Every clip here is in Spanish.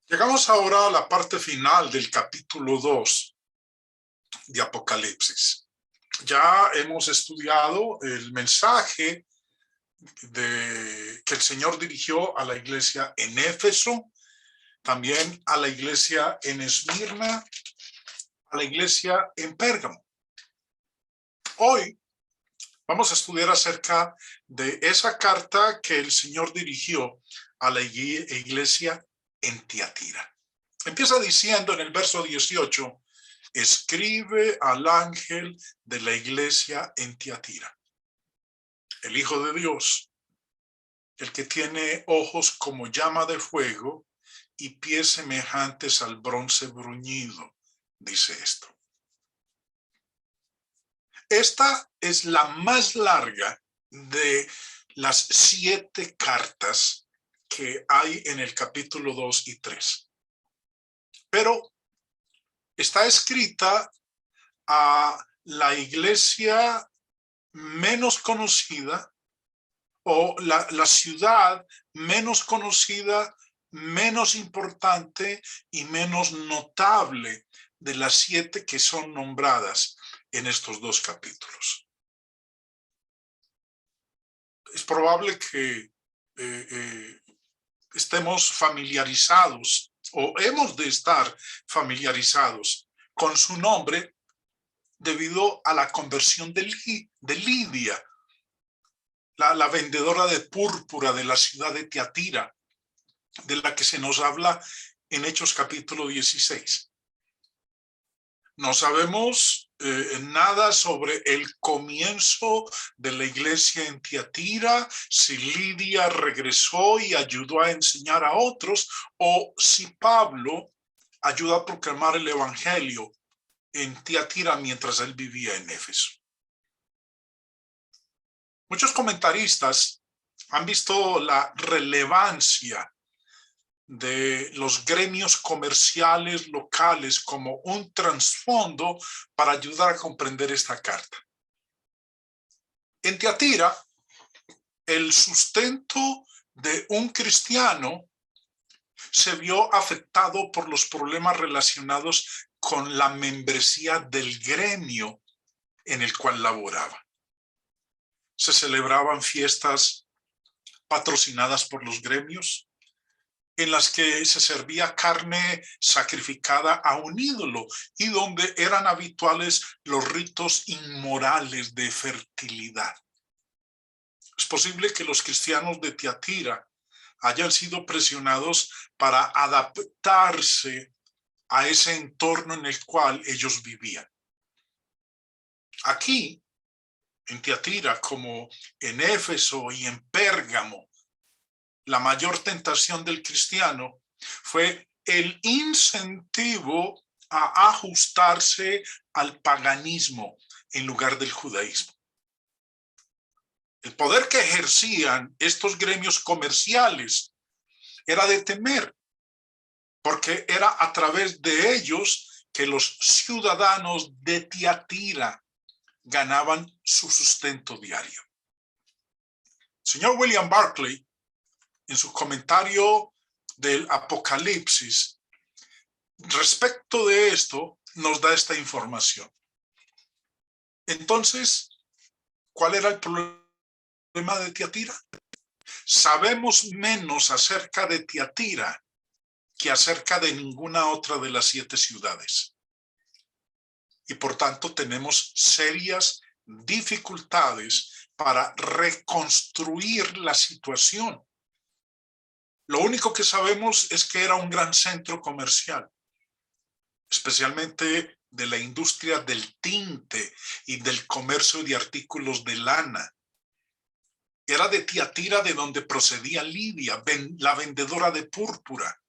Llegamos ahora a la parte final del capítulo 2 de Apocalipsis. Ya hemos estudiado el mensaje que el Señor dirigió a la iglesia en Éfeso, también a la iglesia en Esmirna, a la iglesia en Pérgamo. Hoy vamos a estudiar acerca de esa carta que el Señor dirigió a la iglesia en Tiatira. Empieza diciendo en el verso 18, escribe al ángel de la iglesia en Tiatira, el Hijo de Dios, el que tiene ojos como llama de fuego y pies semejantes al bronce bruñido, dice esto. Esta es la más larga de las 7 cartas que hay en el capítulo 2 y 3. Pero está escrita a la iglesia menos conocida o la ciudad menos conocida, menos importante y menos notable de las 7 que son nombradas en estos 2 capítulos. Es probable que estemos familiarizados o hemos de estar familiarizados con su nombre debido a la conversión de Lidia, la vendedora de púrpura de la ciudad de Tiatira, de la que se nos habla en Hechos capítulo 16. No sabemos nada sobre el comienzo de la iglesia en Tiatira, si Lidia regresó y ayudó a enseñar a otros, o si Pablo ayudó a proclamar el evangelio en Tiatira mientras él vivía en Éfeso. Muchos comentaristas han visto la relevancia de los gremios comerciales locales como un trasfondo para ayudar a comprender esta carta. En Tiatira, el sustento de un cristiano se vio afectado por los problemas relacionados con la membresía del gremio en el cual laboraba. Se celebraban fiestas patrocinadas por los gremios, en las que se servía carne sacrificada a un ídolo y donde eran habituales los ritos inmorales de fertilidad. Es posible que los cristianos de Tiatira hayan sido presionados para adaptarse a ese entorno en el cual ellos vivían. Aquí, en Tiatira, como en Éfeso y en Pérgamo, la mayor tentación del cristiano fue el incentivo a ajustarse al paganismo en lugar del judaísmo. El poder que ejercían estos gremios comerciales era de temer, porque era a través de ellos que los ciudadanos de Tiatira ganaban su sustento diario. El señor William Barclay, en su comentario del Apocalipsis, respecto de esto, nos da esta información. Entonces, ¿cuál era el problema de Tiatira? Sabemos menos acerca de Tiatira que acerca de ninguna otra de las 7 ciudades. Y por tanto tenemos serias dificultades para reconstruir la situación. Lo único que sabemos es que era un gran centro comercial, especialmente de la industria del tinte y del comercio de artículos de lana. Era de Tiatira de donde procedía Lidia, la vendedora de púrpura.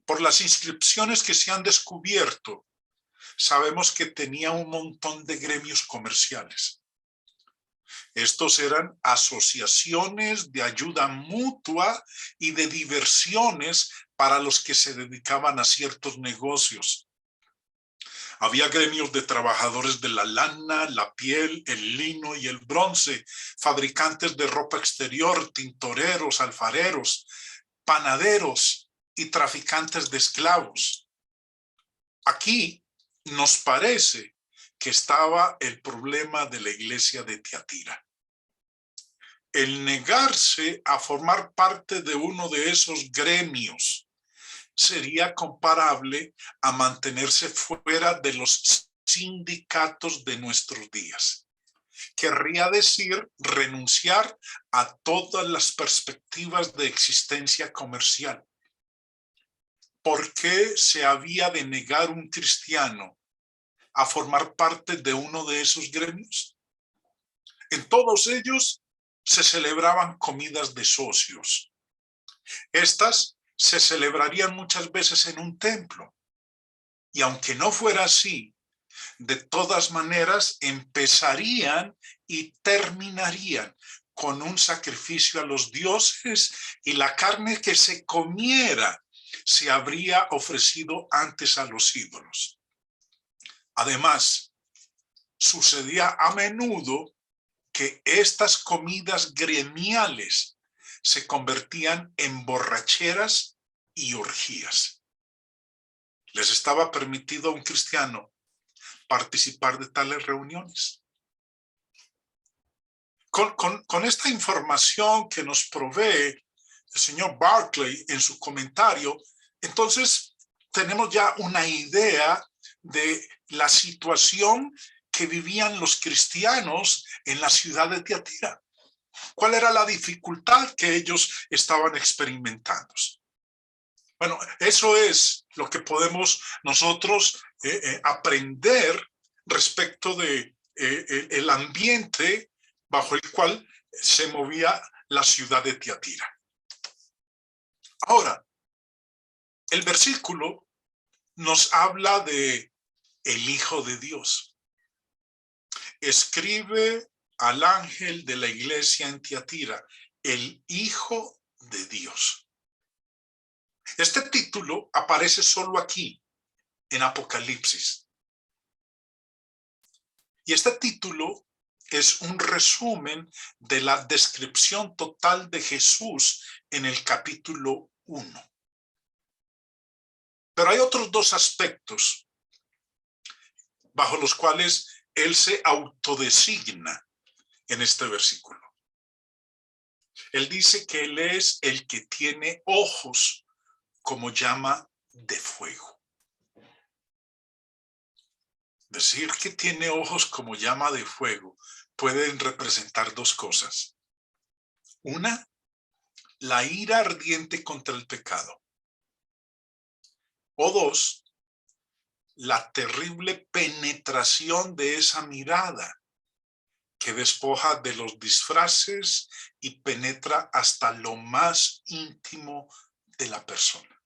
Por las inscripciones que se han descubierto, sabemos que tenía un montón de gremios comerciales. Estos eran asociaciones de ayuda mutua y de diversiones para los que se dedicaban a ciertos negocios. Había gremios de trabajadores de la lana, la piel, el lino y el bronce, fabricantes de ropa exterior, tintoreros, alfareros, panaderos y traficantes de esclavos. Aquí nos parece que estaba el problema de la iglesia de Tiatira. El negarse a formar parte de uno de esos gremios sería comparable a mantenerse fuera de los sindicatos de nuestros días. Querría decir renunciar a todas las perspectivas de existencia comercial. ¿Por qué se había de negar un cristiano a formar parte de uno de esos gremios? En todos ellos se celebraban comidas de socios. Estas se celebrarían muchas veces en un templo. Y aunque no fuera así, de todas maneras empezarían y terminarían con un sacrificio a los dioses, y la carne que se comiera se habría ofrecido antes a los ídolos. Además, sucedía a menudo que estas comidas gremiales se convertían en borracheras y orgías. ¿Les estaba permitido a un cristiano participar de tales reuniones? Con esta información que nos provee el señor Barclay en su comentario, entonces tenemos ya una idea de la situación que vivían los cristianos en la ciudad de Tiatira. ¿Cuál era la dificultad que ellos estaban experimentando? Bueno, eso es lo que podemos nosotros aprender respecto de el ambiente bajo el cual se movía la ciudad de Tiatira. Ahora, el versículo nos habla de el Hijo de Dios. Escribe al ángel de la iglesia en Tiatira, el Hijo de Dios. Este título aparece solo aquí, en Apocalipsis. Y este título es un resumen de la descripción total de Jesús en el capítulo 1. Pero hay otros dos aspectos bajo los cuales él se autodesigna en este versículo. Él dice que él es el que tiene ojos como llama de fuego. Decir que tiene ojos como llama de fuego pueden representar dos cosas. Una, la ira ardiente contra el pecado. O dos, la terrible penetración de esa mirada que despoja de los disfraces y penetra hasta lo más íntimo de la persona.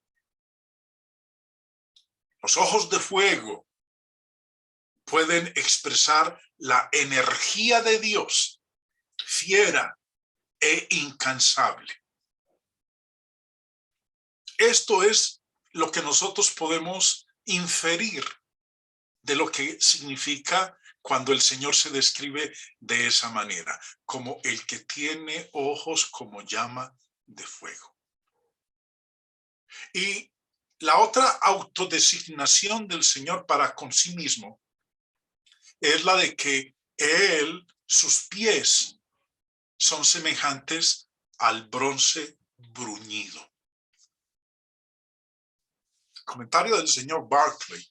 Los ojos de fuego pueden expresar la energía de Dios, fiera e incansable. Esto es lo que nosotros podemos inferir de lo que significa cuando el Señor se describe de esa manera, como el que tiene ojos como llama de fuego. Y la otra autodesignación del Señor para con sí mismo es la de que sus pies son semejantes al bronce bruñido. El comentario del señor Barclay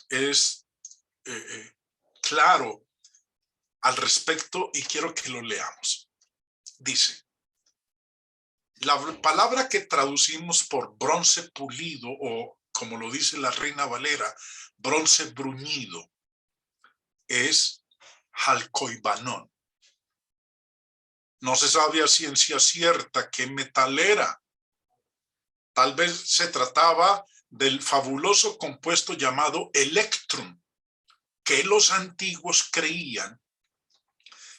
es claro al respecto y quiero que lo leamos. Dice, la palabra que traducimos por bronce pulido o, como lo dice la Reina Valera, bronce bruñido, es jalcoibanón. No se sabe a ciencia cierta qué metal era. Tal vez se trataba del fabuloso compuesto llamado electrum, que los antiguos creían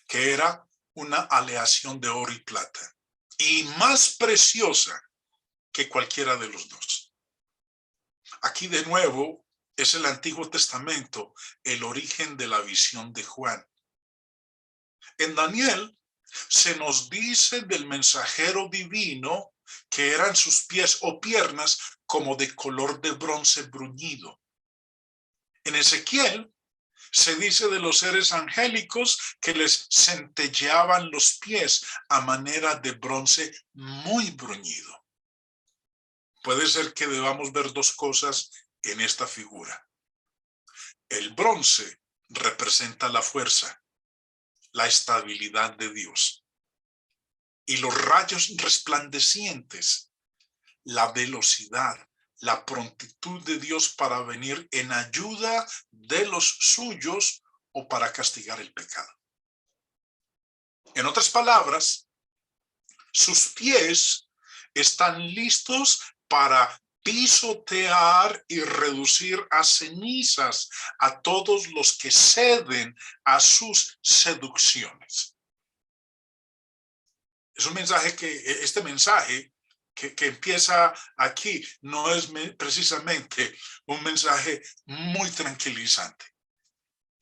que era una aleación de oro y plata, y más preciosa que cualquiera de los dos. Aquí de nuevo es el Antiguo Testamento, el origen de la visión de Juan. En Daniel se nos dice del mensajero divino que eran sus pies o piernas como de color de bronce bruñido. En Ezequiel se dice de los seres angélicos que les centelleaban los pies a manera de bronce muy bruñido. Puede ser que debamos ver dos cosas en esta figura. El bronce representa la fuerza, la estabilidad de Dios. Y los rayos resplandecientes, la velocidad, la prontitud de Dios para venir en ayuda de los suyos o para castigar el pecado. En otras palabras, sus pies están listos para pisotear y reducir a cenizas a todos los que ceden a sus seducciones. Es un mensaje este mensaje que empieza aquí no es precisamente un mensaje muy tranquilizante.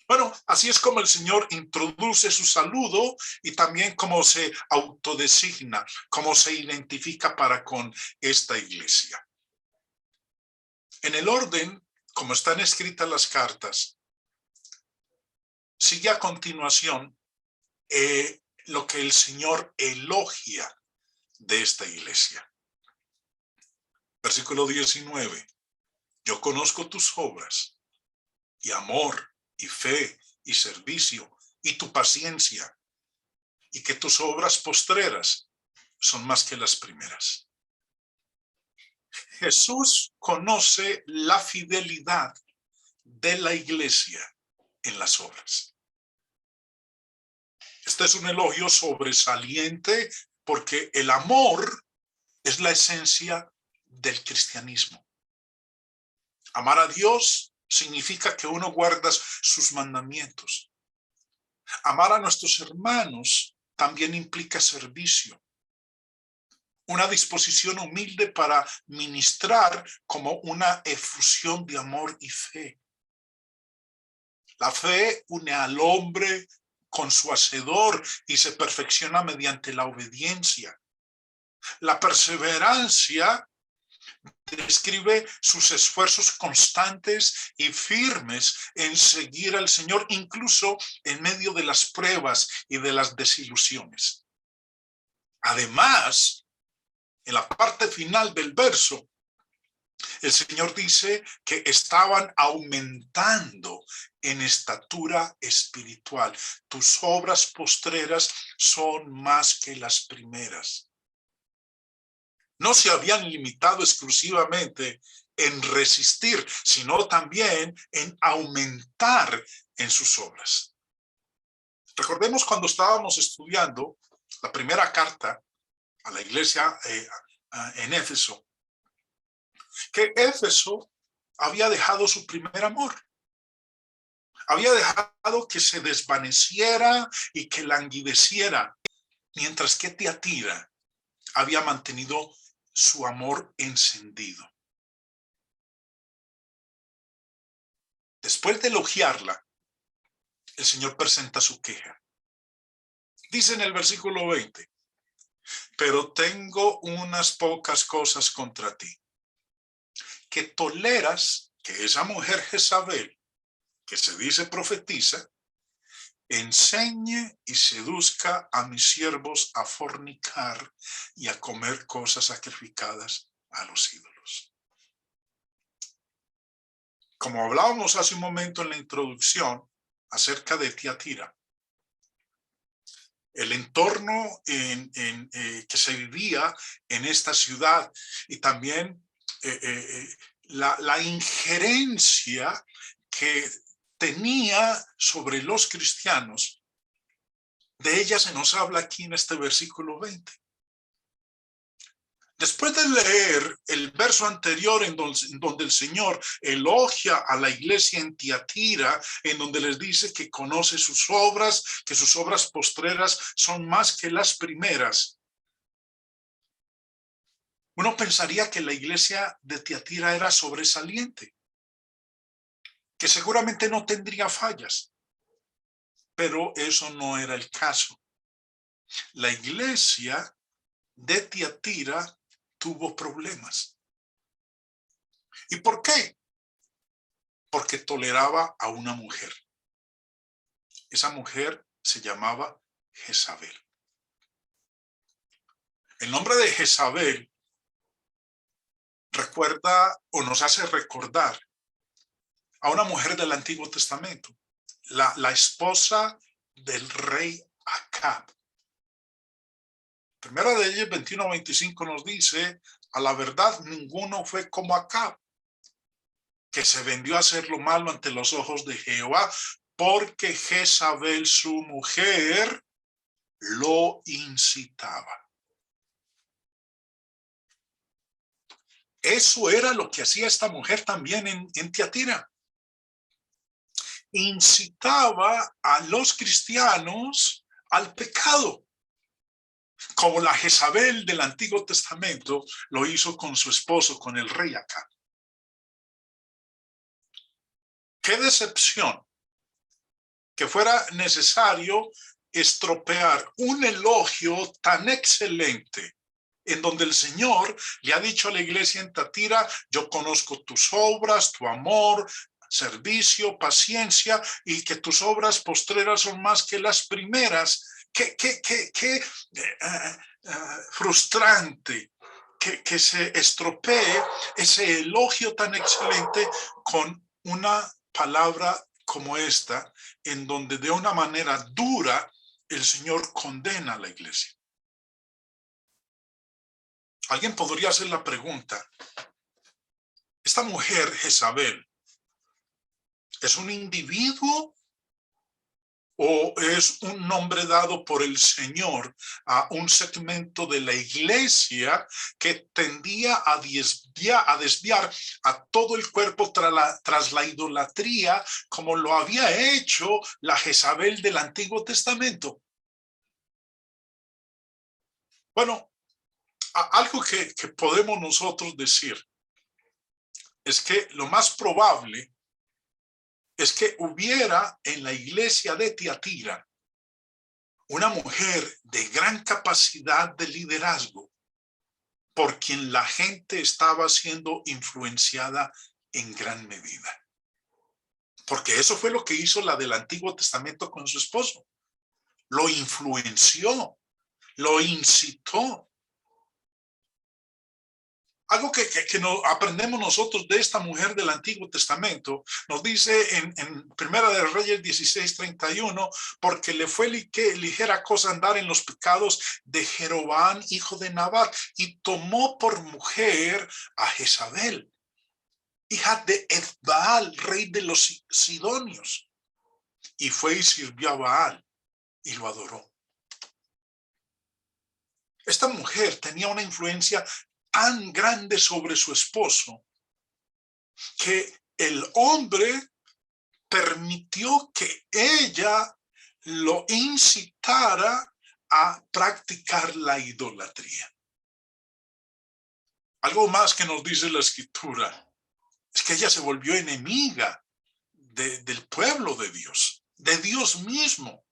Bueno, así es como el Señor introduce su saludo y también cómo se autodesigna, cómo se identifica para con esta iglesia. En el orden, como están escritas las cartas, sigue a continuación lo que el Señor elogia de esta iglesia. Versículo 19. Yo conozco tus obras y amor y fe y servicio y tu paciencia, y que tus obras postreras son más que las primeras. Jesús conoce la fidelidad de la iglesia en las obras. Este es un elogio sobresaliente porque el amor es la esencia del cristianismo. Amar a Dios significa que uno guarda sus mandamientos. Amar a nuestros hermanos también implica servicio. Una disposición humilde para ministrar como una efusión de amor y fe. La fe une al hombre con su hacedor y se perfecciona mediante la obediencia. La perseverancia describe sus esfuerzos constantes y firmes en seguir al Señor, incluso en medio de las pruebas y de las desilusiones. Además, en la parte final del verso, el Señor dice que estaban aumentando en estatura espiritual. Tus obras postreras son más que las primeras. No se habían limitado exclusivamente en resistir, sino también en aumentar en sus obras. Recordemos cuando estábamos estudiando la primera carta a la iglesia en Éfeso, que Éfeso había dejado su primer amor. Había dejado que se desvaneciera y que languideciera, mientras que Tiatira había mantenido su amor encendido. Después de elogiarla, el Señor presenta su queja. Dice en el versículo 20, pero tengo unas pocas cosas contra ti, que toleras que esa mujer Jezabel, que se dice profetiza, enseñe y seduzca a mis siervos a fornicar y a comer cosas sacrificadas a los ídolos. Como hablábamos hace un momento en la introducción acerca de Tiatira, el entorno que se vivía en esta ciudad y también la injerencia que tenía sobre los cristianos, de ella se nos habla aquí en este versículo 20. Después de leer el verso anterior en donde el Señor elogia a la iglesia en Tiatira, en donde les dice que conoce sus obras, que sus obras postreras son más que las primeras, uno pensaría que la iglesia de Tiatira era sobresaliente, que seguramente no tendría fallas, pero eso no era el caso. La iglesia de Tiatira tuvo problemas. ¿Y por qué? Porque toleraba a una mujer. Esa mujer se llamaba Jezabel. El nombre de Jezabel recuerda o nos hace recordar a una mujer del Antiguo Testamento, la esposa del rey Acab. Primera de ellos 21:25 nos dice: a la verdad ninguno fue como Acab, que se vendió a hacer lo malo ante los ojos de Jehová, porque Jezabel su mujer lo incitaba. Eso era lo que hacía esta mujer también en Tiatira. Incitaba a los cristianos al pecado, como la Jezabel del Antiguo Testamento lo hizo con su esposo, con el rey Acab. ¡Qué decepción! Que fuera necesario estropear un elogio tan excelente, en donde el Señor le ha dicho a la iglesia en Tiatira: yo conozco tus obras, tu amor, servicio, paciencia, y que tus obras postreras son más que las primeras. Qué frustrante que se estropee ese elogio tan excelente con una palabra como esta, en donde de una manera dura el Señor condena a la iglesia. Alguien podría hacer la pregunta: ¿esta mujer Jezabel es un individuo o es un nombre dado por el Señor a un segmento de la iglesia que tendía a desviar a todo el cuerpo tras la idolatría, como lo había hecho la Jezabel del Antiguo Testamento? Bueno, algo que podemos nosotros decir es que lo más probable es que hubiera en la iglesia de Tiatira una mujer de gran capacidad de liderazgo, por quien la gente estaba siendo influenciada en gran medida. Porque eso fue lo que hizo la del Antiguo Testamento con su esposo. Lo influenció, lo incitó. Algo que aprendemos nosotros de esta mujer del Antiguo Testamento, nos dice en Primera de Reyes 16:31, porque le fue ligera cosa andar en los pecados de Jeroboam, hijo de Nabat, y tomó por mujer a Jezabel, hija de Ethbaal, rey de los sidonios, y fue y sirvió a Baal y lo adoró. Esta mujer tenía una influencia tan grande sobre su esposo que el hombre permitió que ella lo incitara a practicar la idolatría. Algo más que nos dice la Escritura es que ella se volvió enemiga del pueblo de Dios mismo.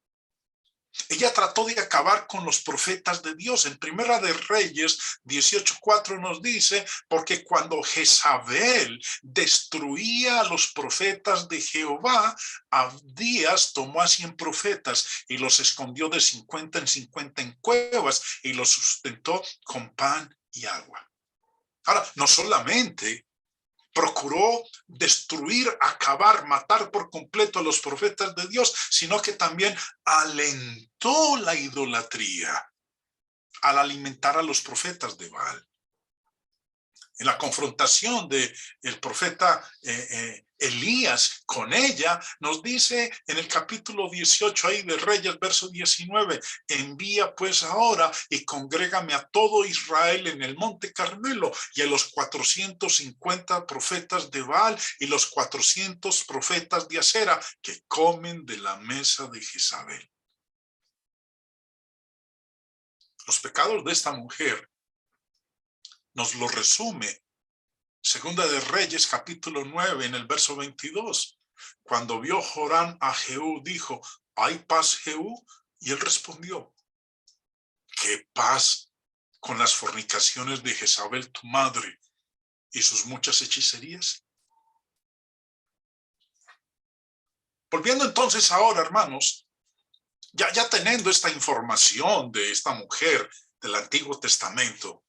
Ella trató de acabar con los profetas de Dios. En Primera de Reyes 18:4 nos dice: porque cuando Jezabel destruía a los profetas de Jehová, Abdías tomó a 100 profetas y los escondió de 50 en 50 en cuevas y los sustentó con pan y agua. Ahora, no solamente procuró destruir, acabar, matar por completo a los profetas de Dios, sino que también alentó la idolatría al alimentar a los profetas de Baal. En la confrontación del profeta Elías con ella, nos dice en el capítulo 18 ahí de Reyes, verso 19: envía pues ahora y congrégame a todo Israel en el monte Carmelo, y a los 450 profetas de Baal y los 400 profetas de Acera que comen de la mesa de Jezabel. Los pecados de esta mujer nos lo resume Segunda de Reyes, capítulo 9, en el verso 22. Cuando vio Joram a Jehú, dijo: ¿hay paz, Jehú? Y él respondió: ¿qué paz con las fornicaciones de Jezabel, tu madre, y sus muchas hechicerías? Volviendo entonces ahora, hermanos, ya teniendo esta información de esta mujer del Antiguo Testamento,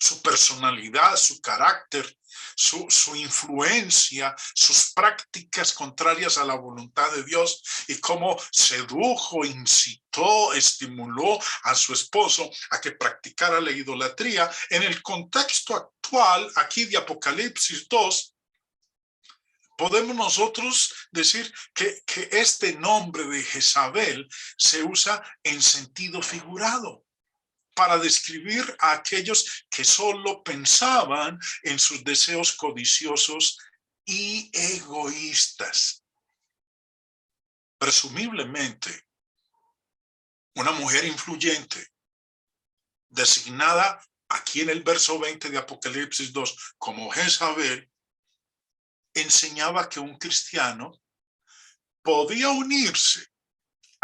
su personalidad, su carácter, su influencia, sus prácticas contrarias a la voluntad de Dios y cómo sedujo, incitó, estimuló a su esposo a que practicara la idolatría. En el contexto actual, aquí de Apocalipsis 2, podemos nosotros decir que este nombre de Jezabel se usa en sentido figurado, para describir a aquellos que solo pensaban en sus deseos codiciosos y egoístas. Presumiblemente, una mujer influyente, designada aquí en el verso 20 de Apocalipsis 2 como Jezabel, enseñaba que un cristiano podía unirse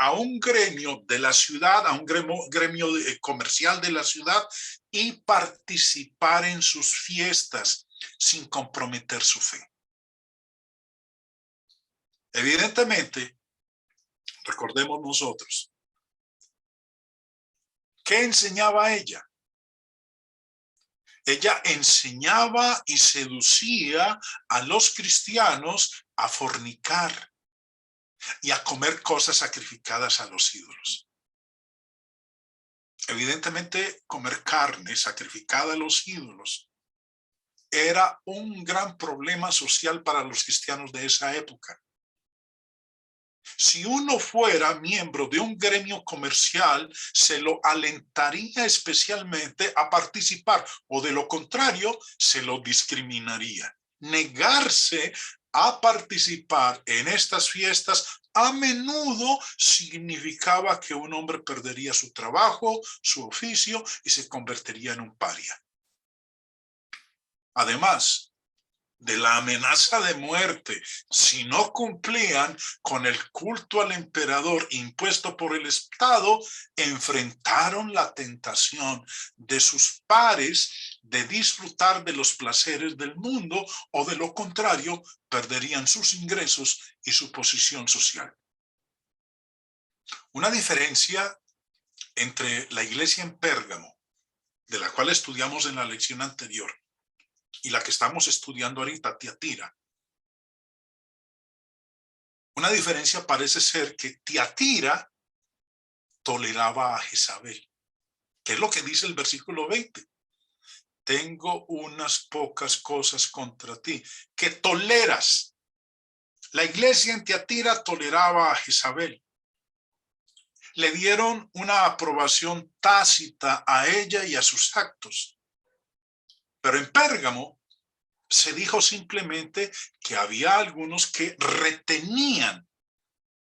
a un gremio de la ciudad, a un gremio comercial de la ciudad y participar en sus fiestas sin comprometer su fe. Evidentemente, recordemos nosotros, ¿qué enseñaba ella? Ella enseñaba y seducía a los cristianos a fornicar y a comer cosas sacrificadas a los ídolos. Evidentemente, comer carne sacrificada a los ídolos era un gran problema social para los cristianos de esa época. Si uno fuera miembro de un gremio comercial, se lo alentaría especialmente a participar, o de lo contrario, se lo discriminaría. Negarse a participar en estas fiestas a menudo significaba que un hombre perdería su trabajo, su oficio y se convertiría en un paria. Además de la amenaza de muerte si no cumplían con el culto al emperador impuesto por el Estado, enfrentaron la tentación de sus pares de disfrutar de los placeres del mundo, o de lo contrario, perderían sus ingresos y su posición social. Una diferencia entre la iglesia en Pérgamo, de la cual estudiamos en la lección anterior, y la que estamos estudiando ahorita, Tiatira. Una diferencia parece ser que Tiatira toleraba a Jezabel, que es lo que dice el versículo 20. Tengo unas pocas cosas contra ti, que toleras. La iglesia en Tiatira toleraba a Jezabel. Le dieron una aprobación tácita a ella y a sus actos. Pero en Pérgamo se dijo simplemente que había algunos que retenían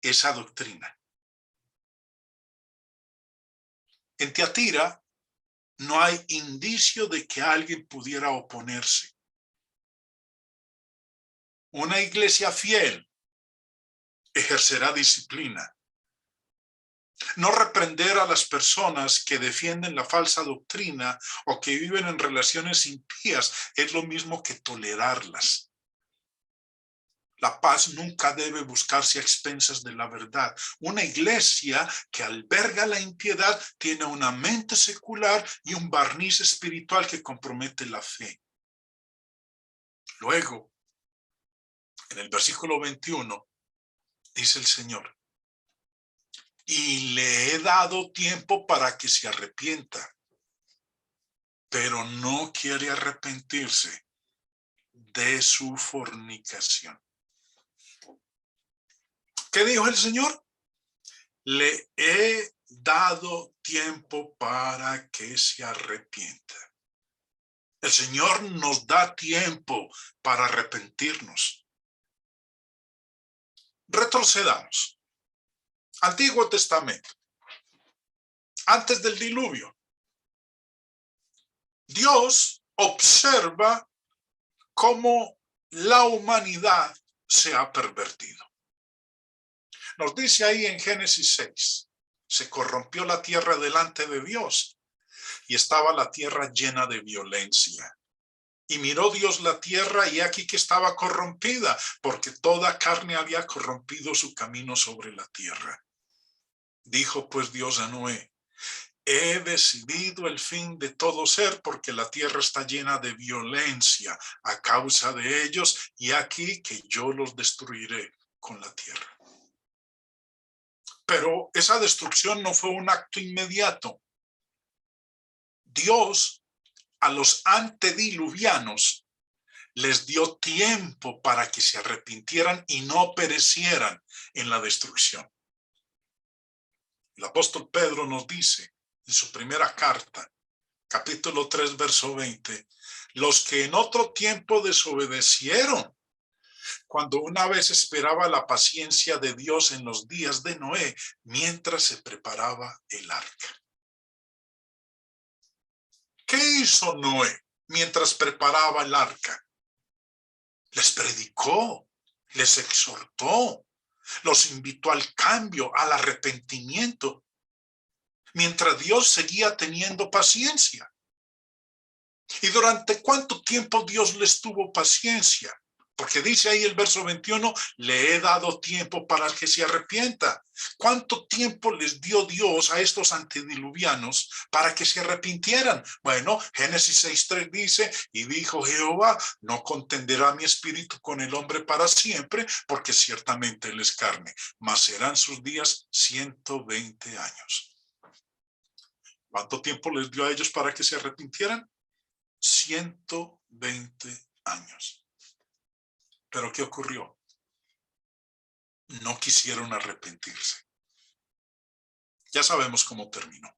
esa doctrina. En Tiatira no hay indicio de que alguien pudiera oponerse. Una iglesia fiel ejercerá disciplina. No reprender a las personas que defienden la falsa doctrina o que viven en relaciones impías es lo mismo que tolerarlas. La paz nunca debe buscarse a expensas de la verdad. Una iglesia que alberga la impiedad tiene una mente secular y un barniz espiritual que compromete la fe. Luego, en el versículo 21, dice el Señor, y le he dado tiempo para que se arrepienta, pero no quiere arrepentirse de su fornicación. ¿Qué dijo el Señor? Le he dado tiempo para que se arrepienta. El Señor nos da tiempo para arrepentirnos. Retrocedamos. Antiguo Testamento. Antes del diluvio. Dios observa cómo la humanidad se ha pervertido. Nos dice ahí en Génesis 6, se corrompió la tierra delante de Dios y estaba la tierra llena de violencia. Y miró Dios la tierra, y aquí que estaba corrompida, porque toda carne había corrompido su camino sobre la tierra. Dijo pues Dios a Noé: he decidido el fin de todo ser, porque la tierra está llena de violencia a causa de ellos, y aquí que yo los destruiré con la tierra. Pero esa destrucción no fue un acto inmediato. Dios a los antediluvianos les dio tiempo para que se arrepintieran y no perecieran en la destrucción. El apóstol Pedro nos dice en su primera carta, capítulo 3, verso 20, los que en otro tiempo desobedecieron, cuando una vez esperaba la paciencia de Dios en los días de Noé, mientras se preparaba el arca. ¿Qué hizo Noé mientras preparaba el arca? Les predicó, les exhortó, los invitó al cambio, al arrepentimiento, mientras Dios seguía teniendo paciencia. ¿Y durante cuánto tiempo Dios les tuvo paciencia? Porque dice ahí el verso 21, le he dado tiempo para que se arrepienta. ¿Cuánto tiempo les dio Dios a estos antediluvianos para que se arrepintieran? Bueno, Génesis 6:3 dice, y dijo Jehová, no contenderá mi espíritu con el hombre para siempre, porque ciertamente él es carne, mas serán sus días 120 años. ¿Cuánto tiempo les dio a ellos para que se arrepintieran? 120 años. ¿Pero qué ocurrió? No quisieron arrepentirse. Ya sabemos cómo terminó.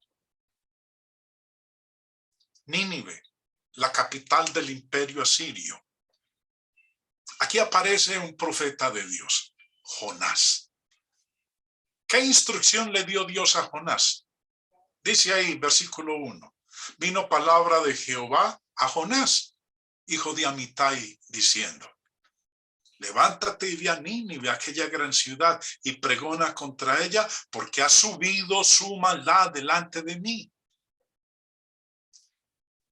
Nínive, la capital del imperio asirio. Aquí aparece un profeta de Dios, Jonás. ¿Qué instrucción le dio Dios a Jonás? Dice ahí, versículo 1. Vino palabra de Jehová a Jonás, hijo de Amitai, diciendo, levántate y ve a Nínive, aquella gran ciudad, y pregona contra ella, porque ha subido su maldad delante de mí.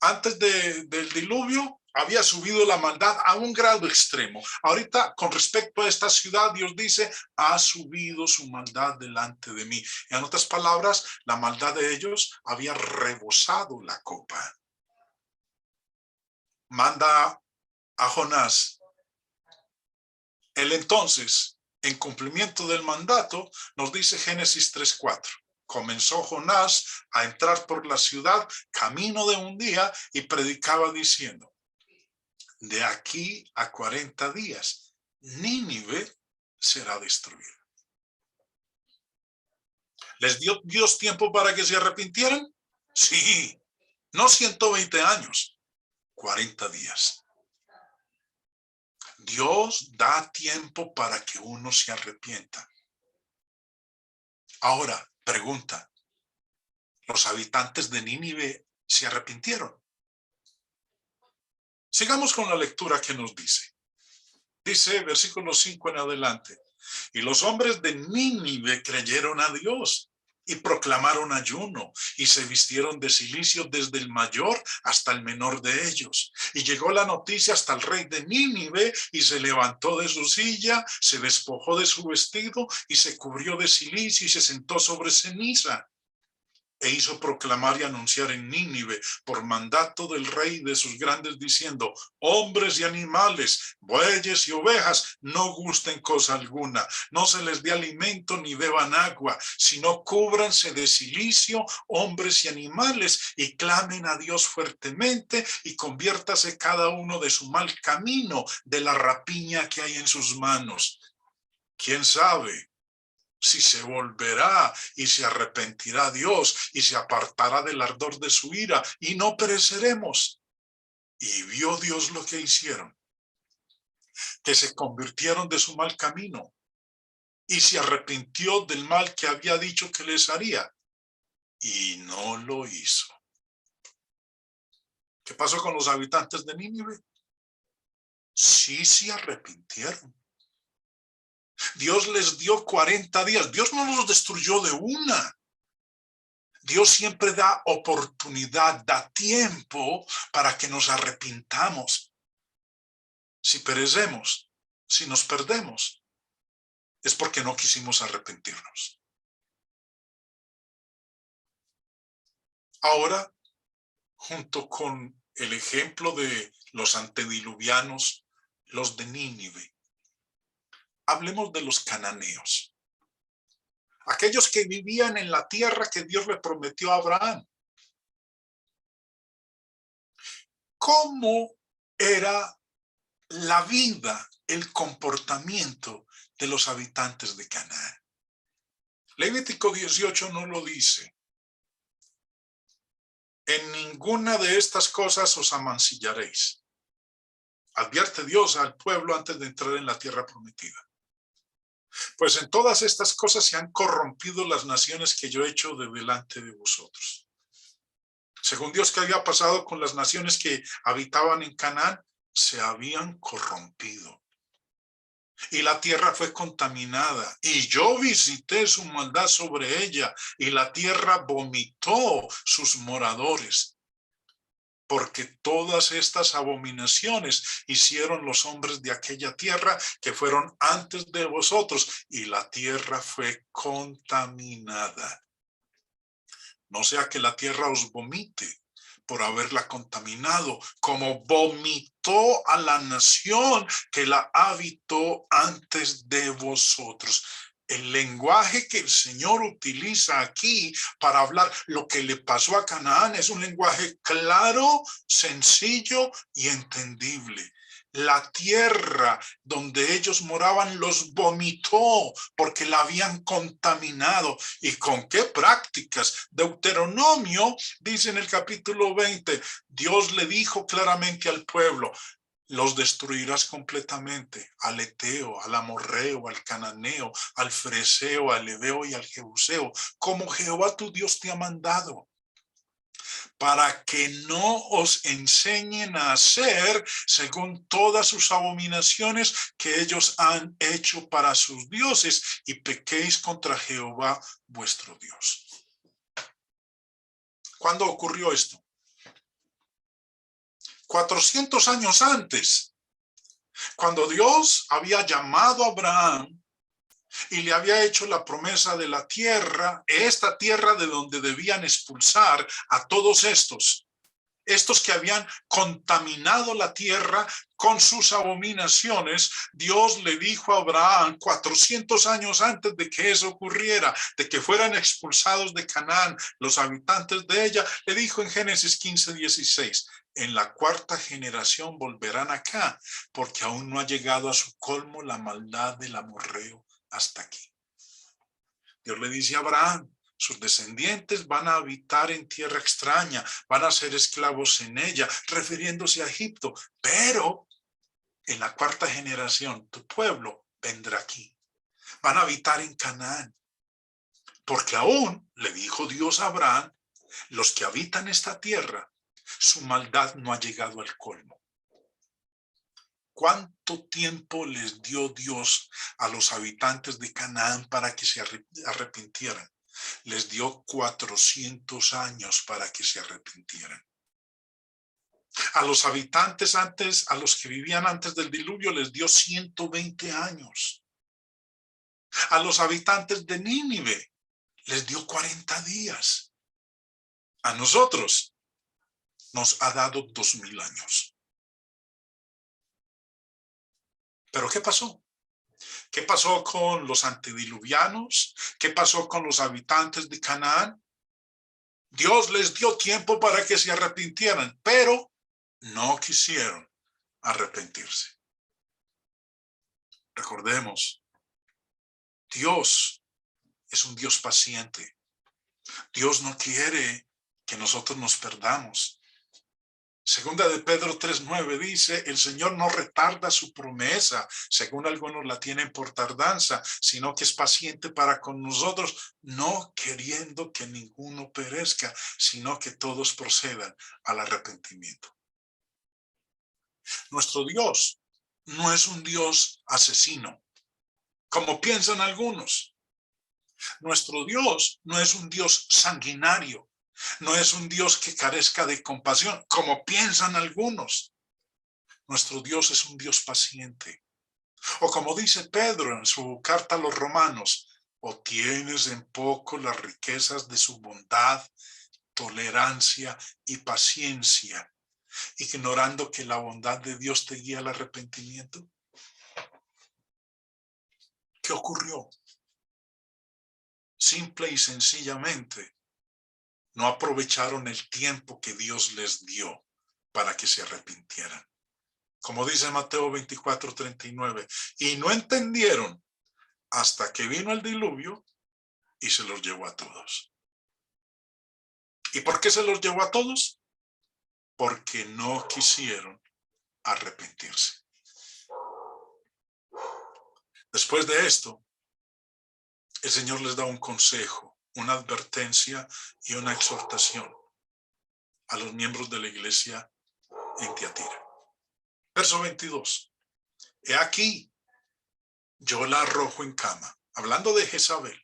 Antes del diluvio, había subido la maldad a un grado extremo. Ahorita, con respecto a esta ciudad, Dios dice, ha subido su maldad delante de mí. En otras palabras, la maldad de ellos había rebosado la copa. Manda a Jonás. Él entonces, en cumplimiento del mandato, nos dice Génesis 3:4. Comenzó Jonás a entrar por la ciudad camino de un día y predicaba diciendo, de aquí a 40 días, Nínive será destruida. ¿Les dio Dios tiempo para que se arrepintieran? Sí, no 120 años, 40 días. Dios da tiempo para que uno se arrepienta. Ahora, pregunta, ¿los habitantes de Nínive se arrepintieron? Sigamos con la lectura que nos dice. Dice, versículo 5 en adelante, y los hombres de Nínive creyeron a Dios y proclamaron ayuno y se vistieron de cilicio desde el mayor hasta el menor de ellos. Y llegó la noticia hasta el rey de Nínive y se levantó de su silla, se despojó de su vestido y se cubrió de cilicio y se sentó sobre ceniza. E hizo proclamar y anunciar en Nínive por mandato del rey y de sus grandes diciendo, hombres y animales, bueyes y ovejas, no gusten cosa alguna, no se les dé alimento ni beban agua, sino cúbranse de cilicio, hombres y animales, y clamen a Dios fuertemente y conviértase cada uno de su mal camino, de la rapiña que hay en sus manos. ¿Quién sabe si se volverá y se arrepentirá Dios y se apartará del ardor de su ira y no pereceremos? Y vio Dios lo que hicieron, que se convirtieron de su mal camino y se arrepintió del mal que había dicho que les haría y no lo hizo. ¿Qué pasó con los habitantes de Nínive? Sí se arrepintieron. Dios les dio 40 días. Dios no los destruyó de una. Dios siempre da oportunidad, da tiempo para que nos arrepintamos. Si perecemos, si nos perdemos, es porque no quisimos arrepentirnos. Ahora, junto con el ejemplo de los antediluvianos, los de Nínive, hablemos de los cananeos. Aquellos que vivían en la tierra que Dios le prometió a Abraham. ¿Cómo era la vida, el comportamiento de los habitantes de Canaán? Levítico 18 no lo dice. En ninguna de estas cosas os amancillaréis. Advierte Dios al pueblo antes de entrar en la tierra prometida. Pues en todas estas cosas se han corrompido las naciones que yo he hecho de delante de vosotros. Según Dios, ¿qué había pasado con las naciones que habitaban en Canaán? Se habían corrompido. Y la tierra fue contaminada, y yo visité su maldad sobre ella, y la tierra vomitó sus moradores. Porque todas estas abominaciones hicieron los hombres de aquella tierra que fueron antes de vosotros, y la tierra fue contaminada. No sea que la tierra os vomite por haberla contaminado, como vomitó a la nación que la habitó antes de vosotros. El lenguaje que el Señor utiliza aquí para hablar lo que le pasó a Canaán es un lenguaje claro, sencillo y entendible. La tierra donde ellos moraban los vomitó porque la habían contaminado. ¿Y con qué prácticas? Deuteronomio dice en el capítulo 20, Dios le dijo claramente al pueblo, los destruirás completamente, al Eteo, al Amorreo, al Cananeo, al Fereceo, al Heveo y al Jebuseo, como Jehová tu Dios te ha mandado, para que no os enseñen a hacer según todas sus abominaciones que ellos han hecho para sus dioses, y pequéis contra Jehová vuestro Dios. ¿Cuándo ocurrió esto? 400 años antes, cuando Dios había llamado a Abraham y le había hecho la promesa de la tierra, esta tierra de donde debían expulsar a todos estos que habían contaminado la tierra con sus abominaciones. Dios le dijo a Abraham 400 años antes de que eso ocurriera, de que fueran expulsados de Canaán los habitantes de ella, le dijo en Génesis 15:16, en la cuarta generación volverán acá, porque aún no ha llegado a su colmo la maldad del amorreo hasta aquí. Dios le dice a Abraham, sus descendientes van a habitar en tierra extraña, van a ser esclavos en ella, refiriéndose a Egipto, pero en la cuarta generación tu pueblo vendrá aquí, van a habitar en Canaán, porque aún, le dijo Dios a Abraham, los que habitan esta tierra, su maldad no ha llegado al colmo. ¿Cuánto tiempo les dio Dios a los habitantes de Canaán para que se arrepintieran? Les dio 400 años para que se arrepintieran. A los habitantes antes, a los que vivían antes del diluvio, les dio 120 años. A los habitantes de Nínive les dio 40 días. A nosotros nos ha dado 2000 años. ¿Pero qué pasó? ¿Qué pasó con los antediluvianos? ¿Qué pasó con los habitantes de Canaán? Dios les dio tiempo para que se arrepintieran, pero no quisieron arrepentirse. Recordemos, Dios es un Dios paciente. Dios no quiere que nosotros nos perdamos. Segunda de Pedro 3:9 dice, el Señor no retarda su promesa, según algunos la tienen por tardanza, sino que es paciente para con nosotros, no queriendo que ninguno perezca, sino que todos procedan al arrepentimiento. Nuestro Dios no es un Dios asesino, como piensan algunos. Nuestro Dios no es un Dios sanguinario, no es un Dios que carezca de compasión, como piensan algunos. Nuestro Dios es un Dios paciente. O como dice Pedro en su carta a los Romanos, o tienes en poco las riquezas de su bondad, tolerancia y paciencia, ignorando que la bondad de Dios te guía al arrepentimiento. ¿Qué ocurrió? Simple y sencillamente, no aprovecharon el tiempo que Dios les dio para que se arrepintieran. Como dice Mateo 24:39, y no entendieron hasta que vino el diluvio y se los llevó a todos. ¿Y por qué se los llevó a todos? Porque no quisieron arrepentirse. Después de esto, el Señor les da un consejo, una advertencia y una exhortación a los miembros de la iglesia en Tiatira. Verso 22. He aquí, yo la arrojo en cama, hablando de Jezabel,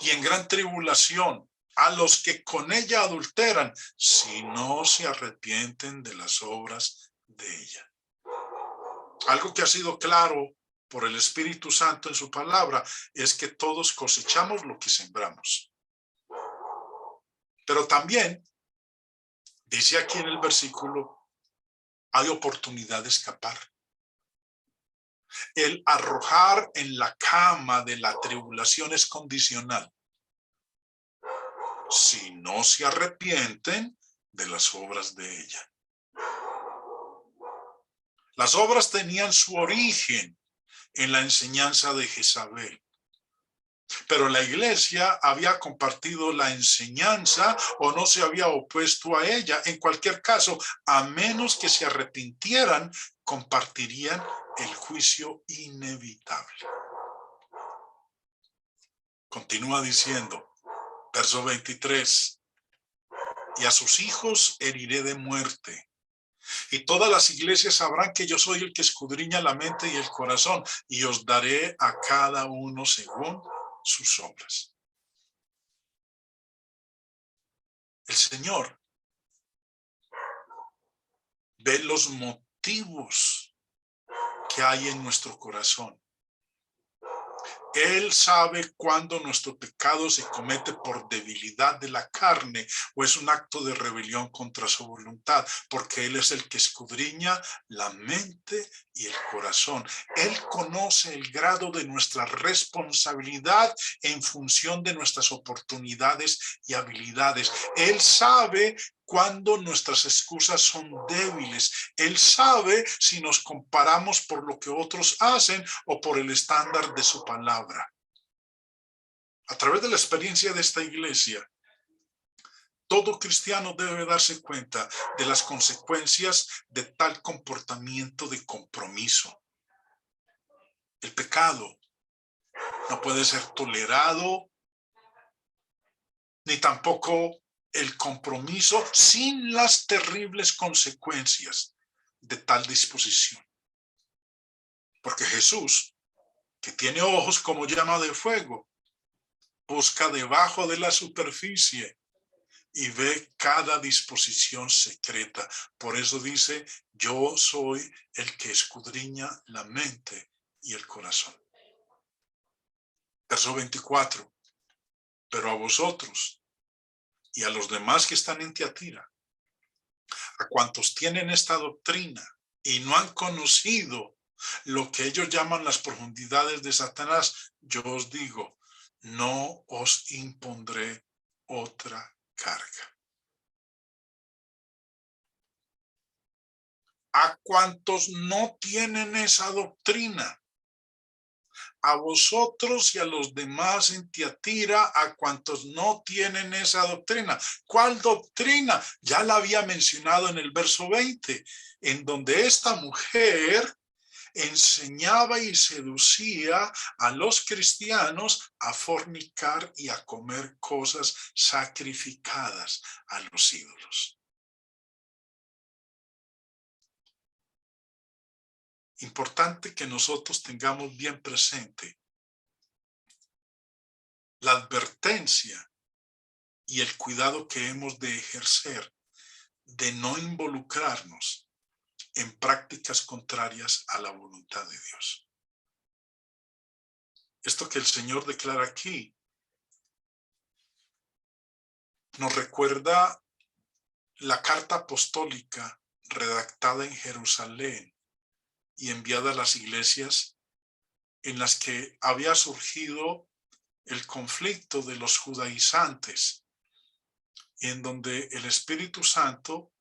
y en gran tribulación a los que con ella adulteran, si no se arrepienten de las obras de ella. Algo que ha sido claro por el Espíritu Santo en su palabra es que todos cosechamos lo que sembramos. Pero también dice aquí en el versículo, hay oportunidad de escapar. El arrojar en la cama de la tribulación es condicional. Si no se arrepienten de las obras de ella. Las obras tenían su origen en la enseñanza de Jezabel. Pero la iglesia había compartido la enseñanza o no se había opuesto a ella. En cualquier caso, a menos que se arrepintieran, compartirían el juicio inevitable. Continúa diciendo, verso 23, y a sus hijos heriré de muerte. Y todas las iglesias sabrán que yo soy el que escudriña la mente y el corazón, y os daré a cada uno según sus obras. El Señor ve los motivos que hay en nuestro corazón. Él sabe cuando nuestro pecado se comete por debilidad de la carne o es un acto de rebelión contra su voluntad, porque Él es el que escudriña la mente y el corazón. Él conoce el grado de nuestra responsabilidad en función de nuestras oportunidades y habilidades. Él sabe cuando nuestras excusas son débiles. Él sabe si nos comparamos por lo que otros hacen o por el estándar de su palabra. A través de la experiencia de esta iglesia, todo cristiano debe darse cuenta de las consecuencias de tal comportamiento de compromiso. El pecado no puede ser tolerado, ni tampoco el compromiso sin las terribles consecuencias de tal disposición. Porque Jesús, que tiene ojos como llama de fuego, busca debajo de la superficie y ve cada disposición secreta. Por eso dice, yo soy el que escudriña la mente y el corazón. Verso 24. Pero a vosotros y a los demás que están en Tiatira, a cuantos tienen esta doctrina y no han conocido lo que ellos llaman las profundidades de Satanás, yo os digo, no os impondré otra carga. A cuantos no tienen esa doctrina, a vosotros y a los demás en Tiatira, a cuantos no tienen esa doctrina. ¿Cuál doctrina? Ya la había mencionado en el verso 20, en donde esta mujer enseñaba y seducía a los cristianos a fornicar y a comer cosas sacrificadas a los ídolos. Importante que nosotros tengamos bien presente la advertencia y el cuidado que hemos de ejercer de no involucrarnos en prácticas contrarias a la voluntad de Dios. Esto que el Señor declara aquí nos recuerda la carta apostólica redactada en Jerusalén y enviada a las iglesias en las que había surgido el conflicto de los judaizantes, en donde el Espíritu Santo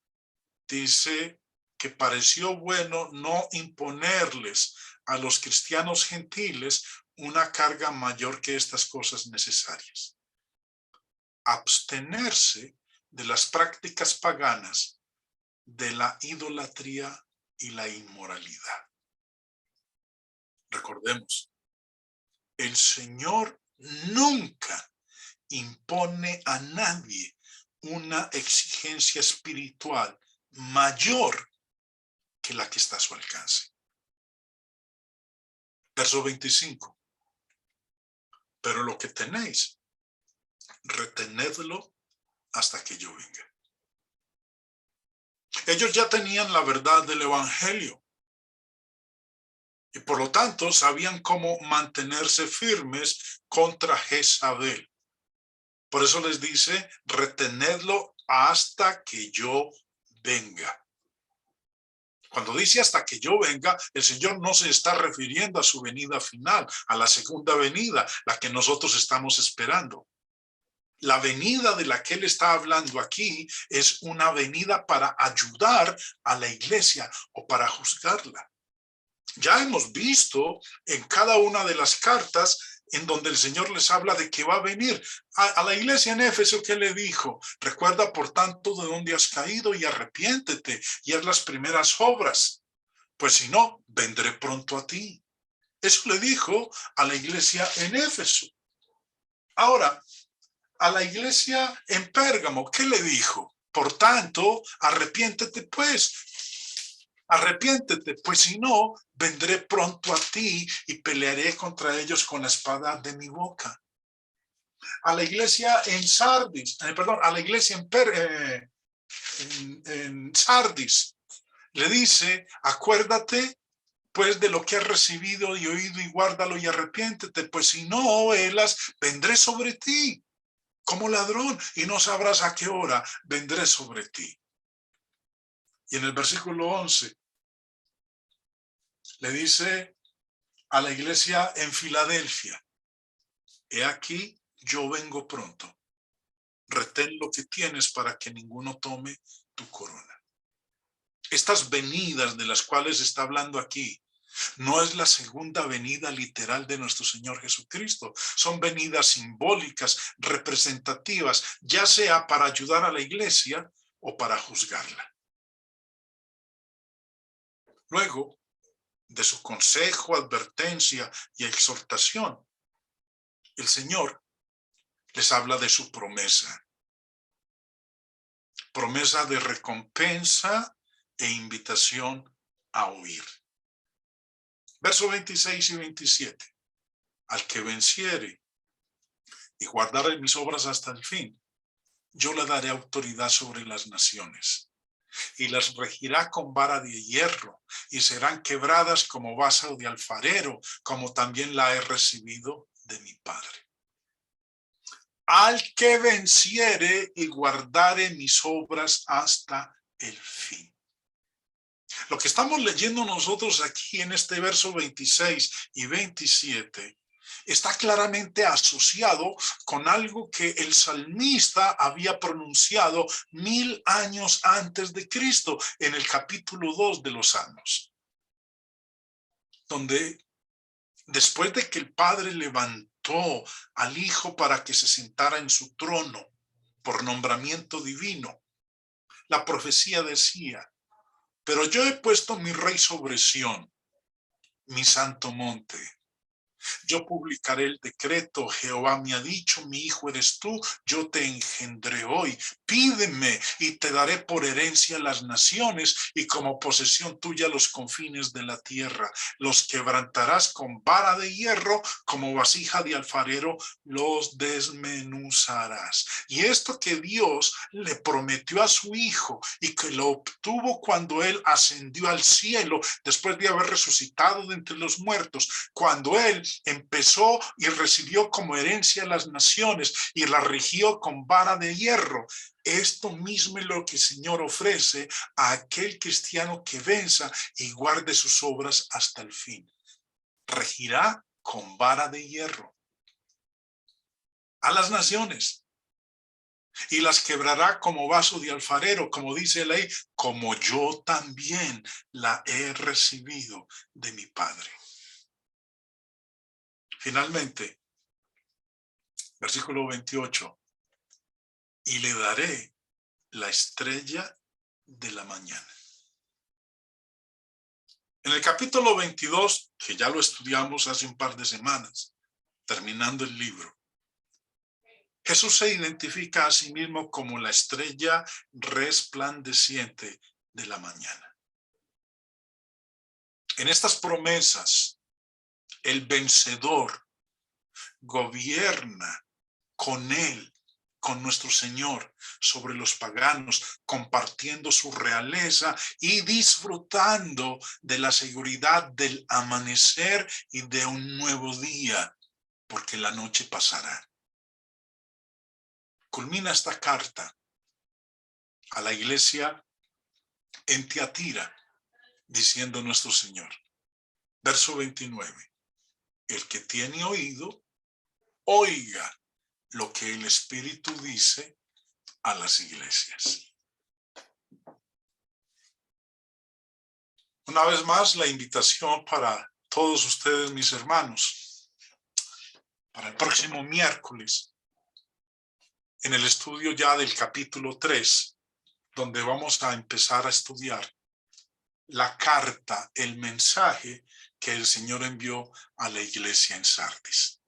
dice que pareció bueno no imponerles a los cristianos gentiles una carga mayor que estas cosas necesarias. Abstenerse de las prácticas paganas, de la idolatría y la inmoralidad. Recordemos, el Señor nunca impone a nadie una exigencia espiritual mayor que la que está a su alcance. Verso 25. Pero lo que tenéis, retenedlo hasta que yo venga. Ellos ya tenían la verdad del evangelio y por lo tanto sabían cómo mantenerse firmes contra Jezabel. Por eso les dice, retenedlo hasta que yo venga. Cuando dice hasta que yo venga, el Señor no se está refiriendo a su venida final, a la segunda venida, la que nosotros estamos esperando. La venida de la que Él está hablando aquí es una venida para ayudar a la iglesia o para juzgarla. Ya hemos visto en cada una de las cartas en donde el Señor les habla de que va a venir. A la iglesia en Éfeso, ¿qué le dijo? Recuerda, por tanto, de dónde has caído y arrepiéntete y haz las primeras obras. Pues si no, vendré pronto a ti. Eso le dijo a la iglesia en Éfeso. Ahora, a la iglesia en Pérgamo, ¿qué le dijo? Por tanto, arrepiéntete pues si no, vendré pronto a ti y pelearé contra ellos con la espada de mi boca. A la iglesia en Sardis, a la iglesia en Sardis, le dice, acuérdate pues de lo que has recibido y oído y guárdalo y arrepiéntete, pues si no velas, vendré sobre ti como ladrón y no sabrás a qué hora vendré sobre ti. Y en el versículo 11 le dice a la iglesia en Filadelfia, he aquí, yo vengo pronto, retén lo que tienes para que ninguno tome tu corona. Estas venidas de las cuales está hablando aquí, no es la segunda venida literal de nuestro Señor Jesucristo. Son venidas simbólicas, representativas, ya sea para ayudar a la iglesia o para juzgarla. Luego de su consejo, advertencia y exhortación, el Señor les habla de su promesa. Promesa de recompensa e invitación a oír. Versos 26 y 27. Al que venciere y guardare mis obras hasta el fin, yo le daré autoridad sobre las naciones y las regirá con vara de hierro y serán quebradas como vaso de alfarero, como también la he recibido de mi Padre. Al que venciere y guardare mis obras hasta el fin. Lo que estamos leyendo nosotros aquí en este verso 26 y 27 está claramente asociado con algo que el salmista había pronunciado 1000 años antes de Cristo, en el capítulo 2 de los Salmos, donde después de que el Padre levantó al Hijo para que se sentara en su trono por nombramiento divino, la profecía decía, pero yo he puesto mi rey sobre Sión, mi santo monte. Yo publicaré el decreto. Jehová me ha dicho, mi hijo eres tú, yo te engendré hoy. Pídeme y te daré por herencia las naciones y como posesión tuya los confines de la tierra. Los quebrantarás con vara de hierro, como vasija de alfarero los desmenuzarás. Y esto que Dios le prometió a su hijo y que lo obtuvo cuando él ascendió al cielo después de haber resucitado de entre los muertos, cuando él empezó y recibió como herencia las naciones y las rigió con vara de hierro. Esto mismo es lo que el Señor ofrece a aquel cristiano que venza y guarde sus obras hasta el fin. Regirá con vara de hierro a las naciones y las quebrará como vaso de alfarero, como dice la ley, como yo también la he recibido de mi Padre. Finalmente, versículo 28, y le daré la estrella de la mañana. En el capítulo 22, que ya lo estudiamos hace un par de semanas, terminando el libro, Jesús se identifica a sí mismo como la estrella resplandeciente de la mañana. En estas promesas, el vencedor gobierna con él, con nuestro Señor, sobre los paganos, compartiendo su realeza y disfrutando de la seguridad del amanecer y de un nuevo día, porque la noche pasará. Culmina esta carta a la iglesia en Tiatira, diciendo nuestro Señor, verso 29, el que tiene oído, oiga lo que el Espíritu dice a las iglesias. Una vez más, la invitación para todos ustedes, mis hermanos, para el próximo miércoles, en el estudio ya del capítulo 3, donde vamos a empezar a estudiar la carta, el mensaje que el Señor envió a la iglesia en Sardis.